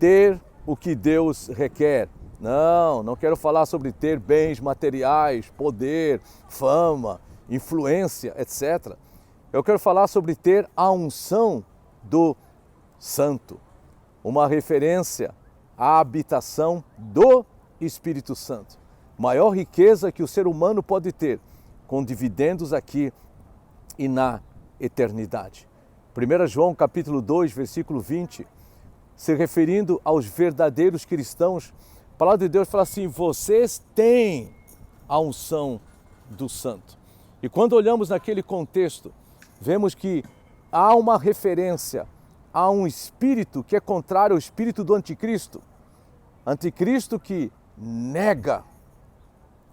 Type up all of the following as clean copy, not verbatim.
ter o que Deus requer. Não quero falar sobre ter bens materiais, poder, fama, influência, etc. Eu quero falar sobre ter a unção do Santo, uma referência à habitação do Espírito Santo. Maior riqueza que o ser humano pode ter, com dividendos aqui e na eternidade. 1 João capítulo 2, versículo 20, se referindo aos verdadeiros cristãos, a palavra de Deus fala assim: vocês têm a unção do Santo. E quando olhamos naquele contexto, vemos que há uma referência a um espírito que é contrário ao espírito do anticristo. Anticristo que nega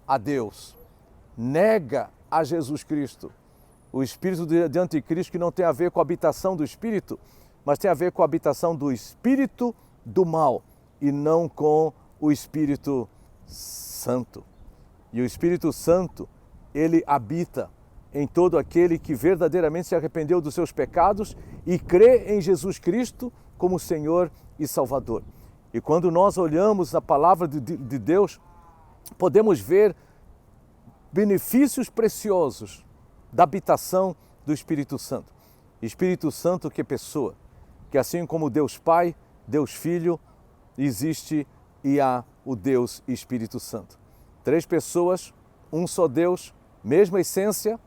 a Deus, nega a Jesus Cristo. O espírito de anticristo que não tem a ver com a habitação do espírito, mas tem a ver com a habitação do espírito do mal e não com o Espírito Santo. E o Espírito Santo, ele habita em todo aquele que verdadeiramente se arrependeu dos seus pecados e crê em Jesus Cristo como Senhor e Salvador. E quando nós olhamos a palavra de Deus, podemos ver benefícios preciosos da habitação do Espírito Santo. Espírito Santo que é pessoa, que assim como Deus Pai, Deus Filho, existe e há o Deus Espírito Santo. 3 pessoas, um só Deus, mesma essência,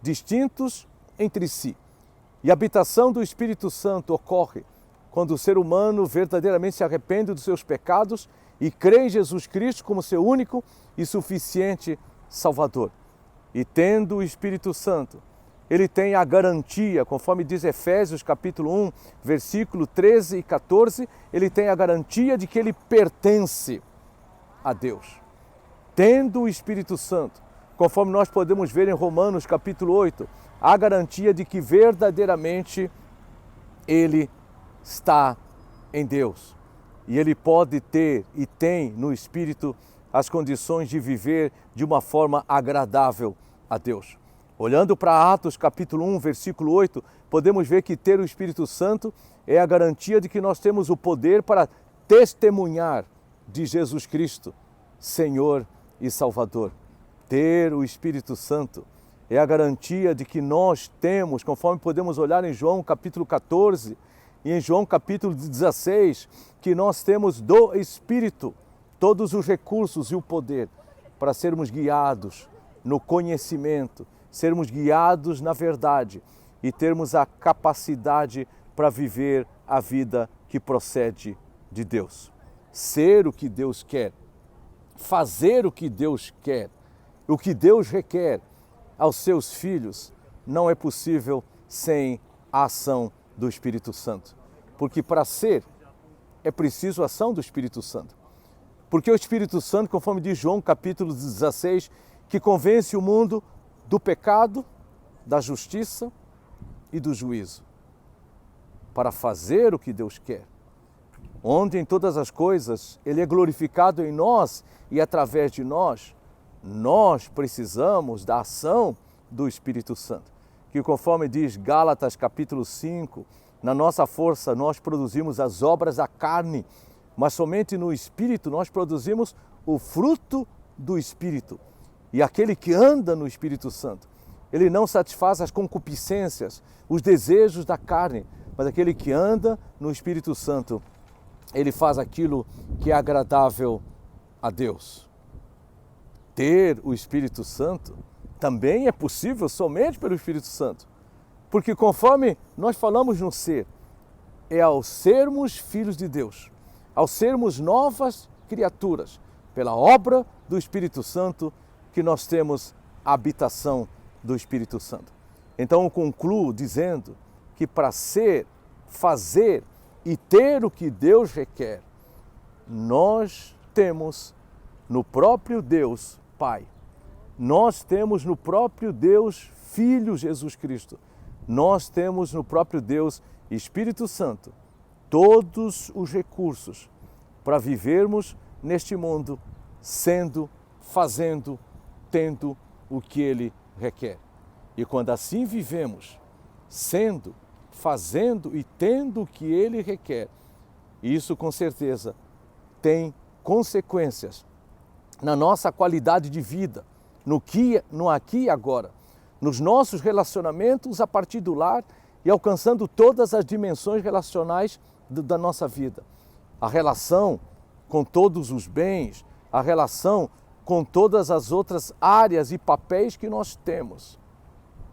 distintos entre si. E a habitação do Espírito Santo ocorre quando o ser humano verdadeiramente se arrepende dos seus pecados e crê em Jesus Cristo como seu único e suficiente Salvador. E tendo o Espírito Santo, ele tem a garantia, conforme diz Efésios capítulo 1, versículo 13 e 14, ele tem a garantia de que ele pertence a Deus. Tendo o Espírito Santo, conforme nós podemos ver em Romanos capítulo 8, a garantia de que verdadeiramente ele está em Deus. E ele pode ter e tem no Espírito as condições de viver de uma forma agradável a Deus. Olhando para Atos capítulo 1, versículo 8, podemos ver que ter o Espírito Santo é a garantia de que nós temos o poder para testemunhar de Jesus Cristo, Senhor e Salvador. Ter o Espírito Santo é a garantia de que nós temos, conforme podemos olhar em João capítulo 14 e em João capítulo 16, que nós temos do Espírito todos os recursos e o poder para sermos guiados no conhecimento, sermos guiados na verdade e termos a capacidade para viver a vida que procede de Deus. Ser o que Deus quer, fazer o que Deus quer, o que Deus requer aos seus filhos, não é possível sem a ação do Espírito Santo. Porque para ser, é preciso a ação do Espírito Santo. Porque o Espírito Santo, conforme diz João capítulo 16, que convence o mundo do pecado, da justiça e do juízo. Para fazer o que Deus quer. Onde em todas as coisas Ele é glorificado em nós e através de nós, nós precisamos da ação do Espírito Santo. Que conforme diz Gálatas capítulo 5, na nossa força nós produzimos as obras da carne, mas somente no Espírito nós produzimos o fruto do Espírito. E aquele que anda no Espírito Santo, ele não satisfaz as concupiscências, os desejos da carne, mas aquele que anda no Espírito Santo, ele faz aquilo que é agradável a Deus. Ter o Espírito Santo também é possível somente pelo Espírito Santo, porque conforme nós falamos no ser, é ao sermos filhos de Deus, ao sermos novas criaturas, pela obra do Espírito Santo, que nós temos a habitação do Espírito Santo. Então eu concluo dizendo que para ser, fazer e ter o que Deus requer, nós temos no próprio Deus Pai, nós temos no próprio Deus Filho Jesus Cristo, nós temos no próprio Deus Espírito Santo todos os recursos para vivermos neste mundo sendo, fazendo, tendo o que Ele requer. E quando assim vivemos, sendo, fazendo e tendo o que Ele requer, E isso com certeza tem consequências na nossa qualidade de vida, no aqui e agora, nos nossos relacionamentos a partir do lar e alcançando todas as dimensões relacionais da nossa vida. A relação com todos os bens, a relação com todas as outras áreas e papéis que nós temos.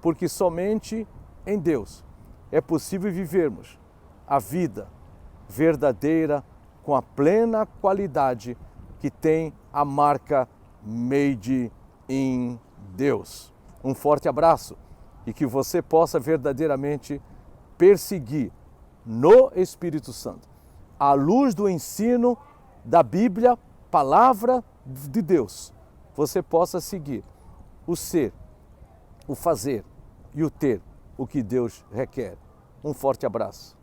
Porque somente em Deus é possível vivermos a vida verdadeira com a plena qualidade que tem a marca Made in Deus. Um forte abraço e que você possa verdadeiramente perseguir no Espírito Santo, à luz do ensino da Bíblia, palavra de Deus, você possa seguir o ser, o fazer e o ter o que Deus requer. Um forte abraço.